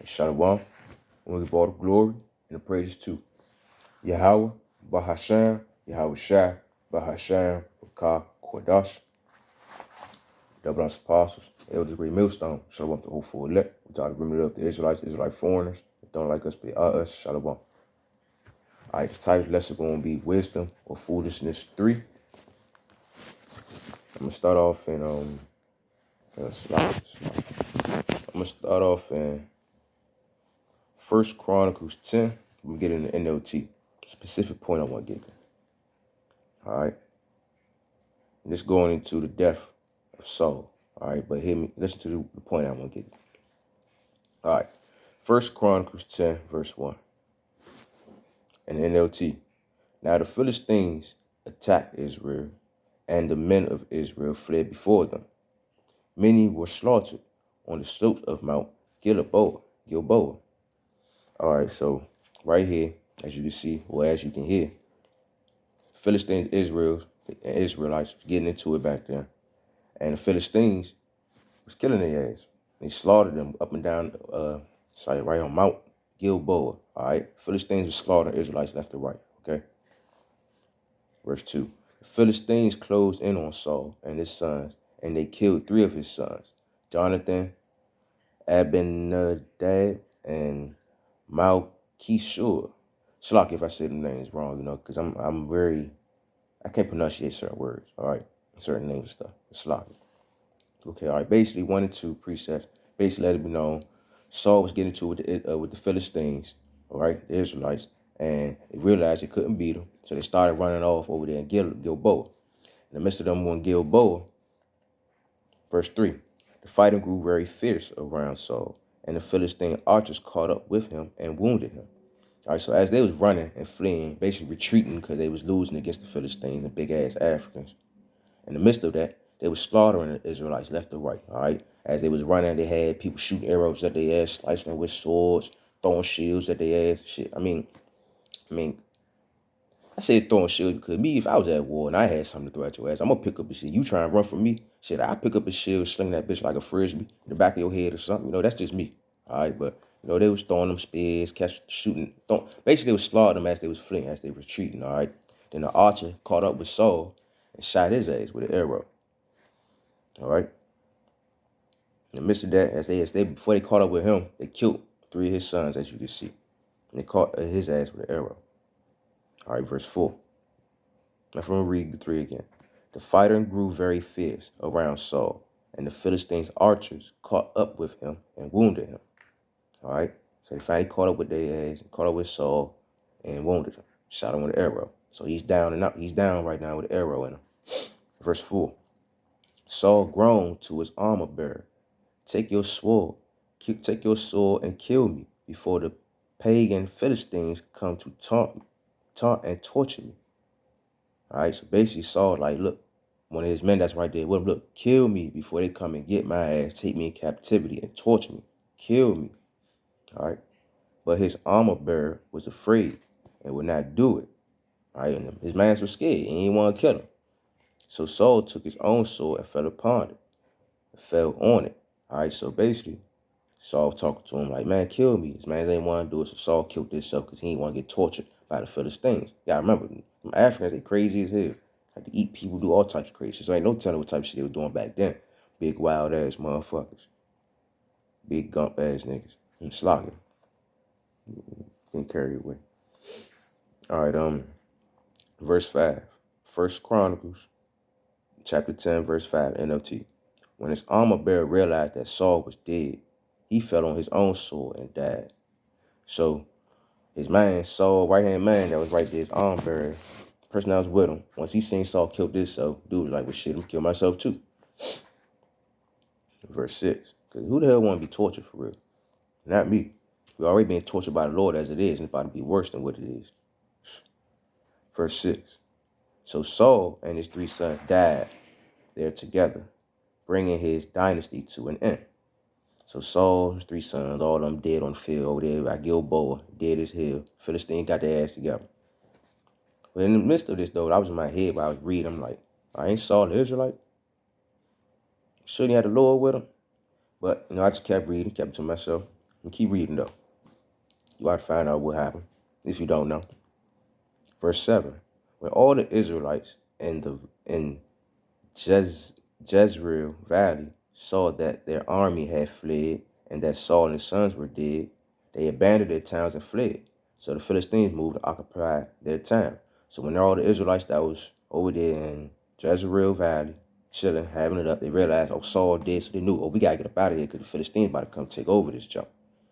Shalom. We give all the glory and the praises to Yahweh, Bahasham, Yahweh Shai, Bahasham, Bakah, Kodash, double house apostles, elders, great millstone. Shalom to the whole full elect. We try to remember up the Israelites, Israelite foreigners. That don't like us, but us. Shalom. All right, the title lesson going to be Wisdom or Foolishness 3. I'm going to start off in, I'm going to start off in 1 Chronicles 10. I'm going to get in the NLT. Specific point I want to get. All right. And this going into the death of Saul. All right. But hear me. Listen to the point I want to get. All right. 1 Chronicles 10, verse 1. And NLT. Now the Philistines attacked Israel, and the men of Israel fled before them. Many were slaughtered on the slopes of Mount Gilboa. All right. So right here, as you can see, or as you can hear, Philistines, Israelites getting into it back then. And the Philistines was killing their ass. They slaughtered them up and down, right on Mount Gilboa. All right. Philistines were slaughtering Israelites left and right. Okay. Verse 2. The Philistines closed in on Saul and his sons, and they killed 3 of his sons, Jonathan, Abinadab, and Malchishua. Slack if I say the names wrong, because I can't pronunciate certain words, all right? Certain names and stuff. Slack. Okay, all right. Basically, 1 and 2 precepts. Basically, let it be known, Saul was getting into it with the Philistines, all right, the Israelites, and they realized they couldn't beat them, so they started running off over there in Gilboa. In the midst of them going Gilboa, verse 3, the fighting grew very fierce around Saul, and the Philistine archers caught up with him and wounded him. All right, so as they was running and fleeing, basically retreating because they was losing against the Philistines and big-ass Africans, in the midst of that, they were slaughtering the Israelites left and right, all right? As they was running, they had people shooting arrows at their ass, slicing them with swords, throwing shields at their ass, shit. I mean, I say throwing shields because me, if I was at war and I had something to throw at your ass, I'm going to pick up a shield. You try and run from me, shit, I pick up a shield, sling that bitch like a frisbee in the back of your head or something. That's just me, all right? But, they was throwing them spears, shooting, basically they was slaughtering them as they was fleeing, as they was retreating, all right? Then the archer caught up with Saul and shot his ass with an arrow. All right. In the midst of that, as they before they caught up with him, they killed 3 of his sons, as you can see. And they caught his ass with an arrow. All right, verse 4. Now, I'm going to read the 3 again. The fighting grew very fierce around Saul, and the Philistines' archers caught up with him and wounded him. All right. So they finally caught up with their ass, caught up with Saul, and wounded him. Shot him with an arrow. So he's down and up. He's down right now with an arrow in him. Verse 4. Saul groaned to his armor bearer. Take your sword and kill me before the pagan Philistines come to taunt and torture me. All right, so basically Saul like, look, one of his men that's right there with him, look, kill me before they come and get my ass, take me in captivity and torture me. Kill me. All right. But his armor bearer was afraid and would not do it. All right, and his man was scared and he didn't want to kill him. So Saul took his own sword and fell upon it. Fell on it. All right, so basically, Saul talking to him like, man, kill me. His man ain't want to do it, so Saul killed himself because he didn't want to get tortured by the Philistines. Yeah, remember, them Africans, they crazy as hell. Like to eat people, do all types of crazy shit. So ain't no telling what type of shit they were doing back then. Big wild ass motherfuckers. Big gump ass niggas. And slocking. Getting carried away. All right, verse 5. 1 Chronicles, chapter 10, verse 5, NLT. When his armor bearer realized that Saul was dead, he fell on his own sword and died. So his man, Saul, right-hand man that was right there, his armor bearer, the person that was with him, once he seen Saul kill himself, dude was like, well, shit, I'm gonna kill myself too. Verse 6. Because who the hell want to be tortured for real? Not me. We're already being tortured by the Lord as it is, and it's about to be worse than what it is. Verse 6. So Saul and his 3 sons died there together, bringing his dynasty to an end. So Saul, his 3 sons, all of them dead on the field over there at Gilboa, dead as hell. Philistine got their ass together. But in the midst of this, though, I was in my head while I was reading. I'm like, I ain't Saul the Israelite. Shouldn't he have the Lord with him? But, I just kept reading, kept it to myself. And keep reading, though. You ought to find out what happened, if you don't know. Verse 7. When all the Israelites in Jezreel Valley saw that their army had fled and that Saul and his sons were dead, they abandoned their towns and fled. So the Philistines moved to occupy their town. So when all the Israelites that was over there in Jezreel Valley, chilling, having it up, they realized, oh, Saul dead, so they knew, oh, we got to get up out of here because the Philistines about to come take over this jump.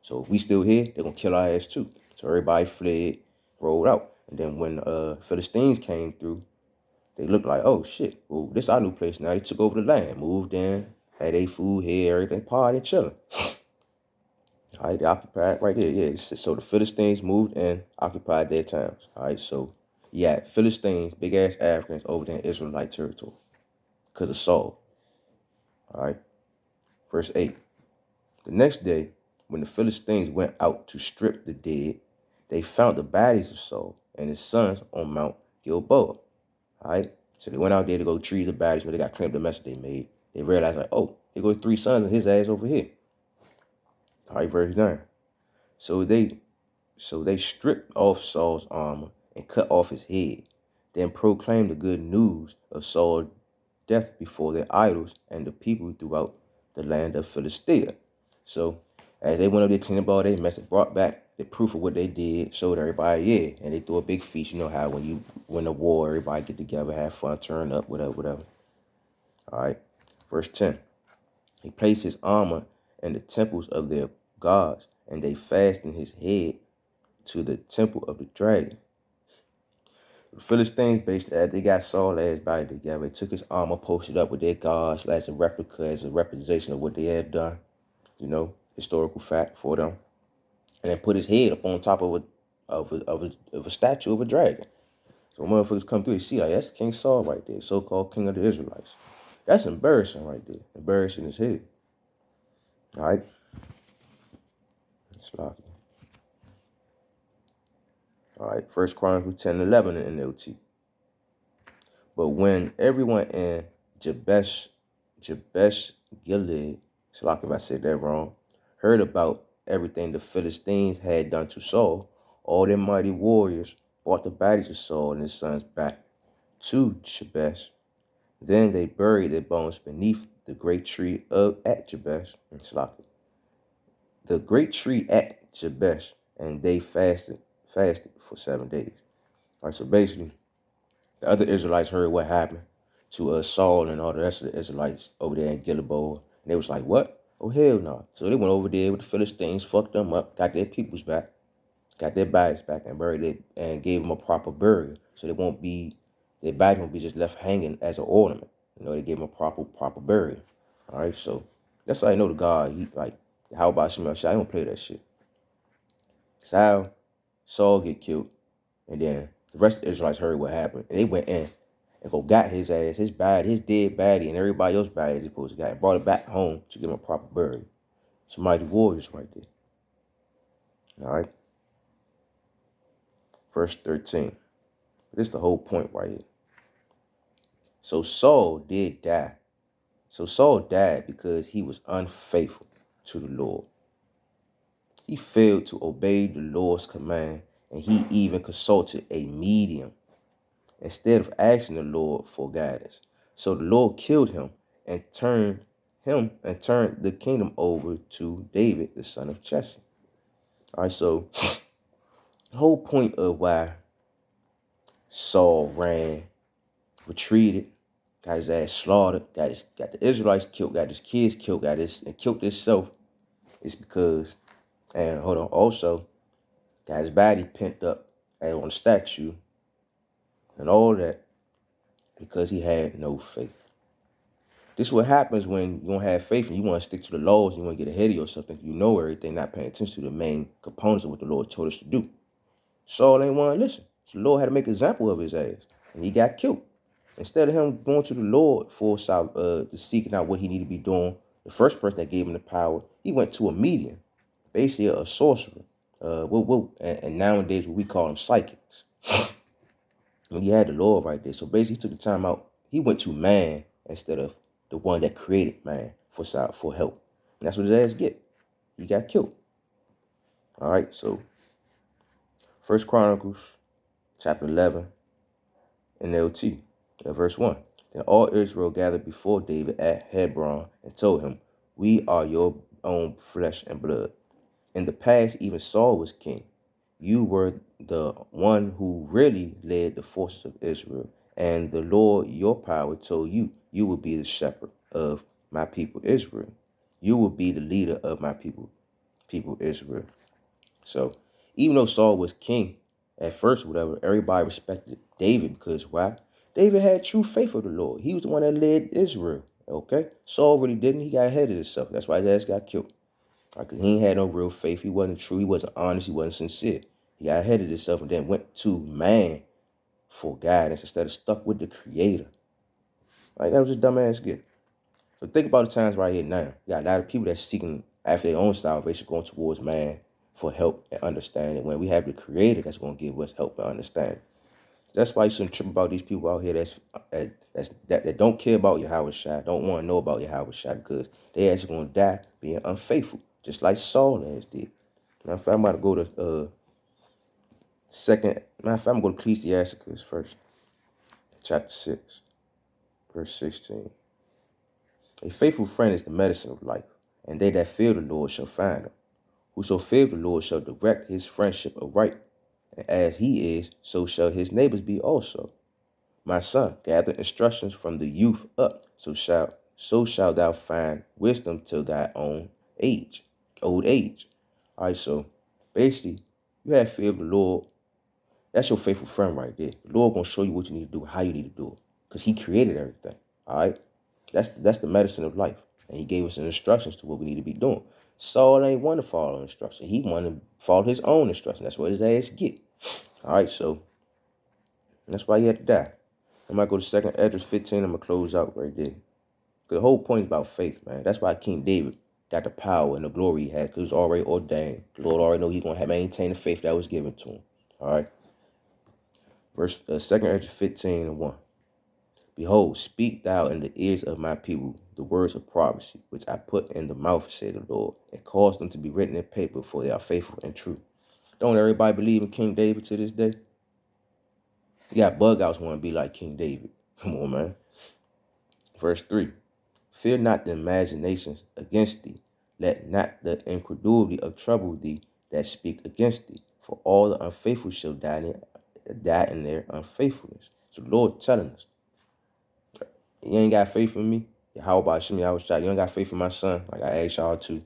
So if we still here, they're going to kill our ass too. So everybody fled, rolled out. And then when Philistines came through, they looked like, oh, shit, well, this our new place now. They took over the land, moved in, had their food here, everything, party, chilling. All right, they occupied right there. Yeah, so the Philistines moved in, occupied their towns. All right, so yeah, Philistines, big-ass Africans over there in Israelite territory because of Saul. All right, verse 8. The next day, when the Philistines went out to strip the dead, they found the bodies of Saul and his sons on Mount Gilboa. All right, so they went out there to go retrieve the bodies, but they got cleaned up the mess they made. They realized, like, oh, here goes 3 sons and his ass over here. All right, verse 9. So they stripped off Saul's armor and cut off his head, then proclaimed the good news of Saul's death before their idols and the people throughout the land of Philistia. So as they went up there cleaning up all their mess, they brought back the proof of what they did, showed everybody, yeah, and they threw a big feast. You know how when you win a war, everybody get together, have fun, turn up, whatever. All right, verse 10. He placed his armor in the temples of their gods, and they fastened his head to the temple of the dragon. The Philistines, based as they got Saul's ass body together, they took his armor, posted up with their gods as a replica, as a representation of what they had done, historical fact for them, and then put his head up on top of a statue of a dragon. So when motherfuckers come through, they see like that's King Saul right there, so-called king of the Israelites. That's embarrassing right there, embarrassing his head. All right, it's lucky. All right, First Chronicles 10:11 in NLT. But when everyone in Jabesh Gilead, like if I said that wrong, heard about everything the Philistines had done to Saul, all their mighty warriors brought the bodies of Saul and his sons back to Jabesh. Then they buried their bones beneath the great tree at Jabesh, the great tree at Jabesh, and they fasted for 7 days. All right, so basically, the other Israelites heard what happened to Saul and all the rest of the Israelites over there in Gilboa. And they was like, what? Oh, hell no. So they went over there with the Philistines, fucked them up, got their peoples back, got their bodies back, and buried it, and gave them a proper burial. So their body won't be just left hanging as an ornament. They gave them a proper burial. All right, so that's how I know the God. How about some else? I don't play that shit. It's how Saul get killed, and then the rest of the Israelites heard what happened, and they went in and got his ass, his dead body, and everybody else's body they supposed to got, and brought it back home to give him a proper burial. Some mighty warriors right there. All right. Verse 13. This is the whole point right here. So Saul did die. So Saul died because he was unfaithful to the Lord. He failed to obey the Lord's command, and he even consulted a medium instead of asking the Lord for guidance. So the Lord killed him and turned the kingdom over to David, the son of Jesse. All right, so the whole point of why Saul ran, retreated, got his ass slaughtered, got the Israelites killed, got his kids killed, and killed himself is because, and hold on, also got his body pent up and on a statue and all that because he had no faith. This is what happens when you don't have faith and you want to stick to the laws, you want to get ahead of yourself, and you know everything, not paying attention to the main components of what the Lord told us to do. Saul ain't want to listen. So the Lord had to make an example of his ass, and he got killed. Instead of him going to the Lord for to seeking out what he needed to be doing, the first person that gave him the power, he went to a medium, basically a sorcerer. And nowadays what we call them psychics. When he had the Lord right there. So basically he took the time out. He went to man instead of the one that created man for help. And that's what his ass get. He got killed. All right, so First Chronicles chapter 11, NLT, verse 1. Then all Israel gathered before David at Hebron and told him, "We are your own flesh and blood. In the past, even Saul was king. You were the one who really led the forces of Israel, and the Lord your power told you, you will be the shepherd of my people Israel. You will be the leader of my people Israel." So even though Saul was king at first, whatever, everybody respected David because why? David had true faith of the Lord. He was the one that led Israel. Okay? Saul really didn't. He got ahead of himself. That's why his ass got killed. Because he ain't had no real faith. He wasn't true. He wasn't honest. He wasn't sincere. He got ahead of himself and then went to man for guidance instead of stuck with the creator. Like, that was just dumbass gift. So think about the times right here now. You got a lot of people that's seeking after their own salvation, going towards man for help and understanding, when we have the creator that's going to give us help and understanding. That's why you shouldn't trip about these people out here that don't care about Yahweh Shai, don't want to know about Yahweh Shai, because they actually going to die being unfaithful, just like Saul as did. Now, if I'm about to go to second, matter of fact, I'm going to go to Ecclesiasticus first, chapter 6, verse 16. A faithful friend is the medicine of life, and they that fear the Lord shall find him. Whoso fears the Lord shall direct his friendship aright, and as he is, so shall his neighbors be also. My son, gather instructions from the youth up, so shalt thou find wisdom till thy old age. All right, so basically, you have fear of the Lord. That's your faithful friend right there. The Lord gonna show you what you need to do, how you need to do it, because He created everything. All right, that's the medicine of life, and He gave us the instructions to what we need to be doing. Saul ain't want to follow instructions. He wanted to follow his own instructions. That's what his ass get. All right, so that's why he had to die. I'm going to go to 2 Esdras 15. I'm going to close out right there. The whole point is about faith, man. That's why King David got the power and the glory he had, because it was already ordained. The Lord already know he's going to maintain the faith that was given to him. All right. 2 Esdras 15 and 1. Behold, speak thou in the ears of my people the words of prophecy, which I put in the mouth, said the Lord, and cause them to be written in paper, for they are faithful and true. Don't everybody believe in King David to this day? You got bug outs want to be like King David. Come on, man. Verse 3. Fear not the imaginations against thee. Let not the incredulity of trouble thee that speak against thee. For all the unfaithful shall die in their unfaithfulness. So the Lord telling us, you ain't got faith in me? How about Shimmy? I was shot. You ain't got faith in my son? Like I asked y'all to.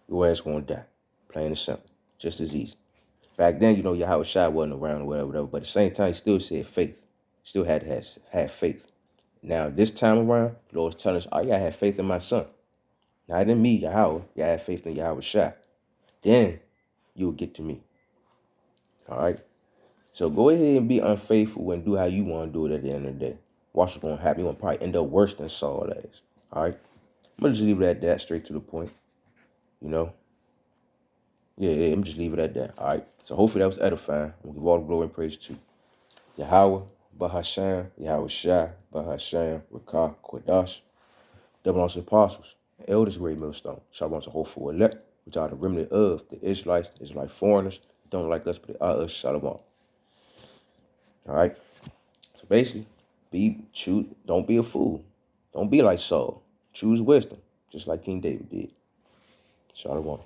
Your ass gonna die. Plain and simple. Just as easy. Back then, Yahweh Shai wasn't around or whatever. But at the same time, he still said faith. Still had to have faith. Now, this time around, the Lord's telling us, you gotta have faith in my son. Not in me, Yahweh. You gotta have faith in Yahweh Shai. Then you'll get to me. All right? So go ahead and be unfaithful and do how you want to do it at the end of the day. Watch what's going to happen. You're going to probably end up worse than Saul is. All right? I'm going to just leave it at that, straight to the point. Yeah, I'm just leave it at that. All right? So hopefully that was edifying. We'll give all the glory and praise to Yahweh, Bahasham, Yahweh Shai, Bahasham, Rakah, Quadash, double honors apostles, elders, great millstone. Shalom to hopeful elect, which are the remnant of the Israelites, Israelite foreigners, don't like us, but they are us. Shalom. All right. So basically, don't be a fool. Don't be like Saul. Choose wisdom, just like King David did. Shalom.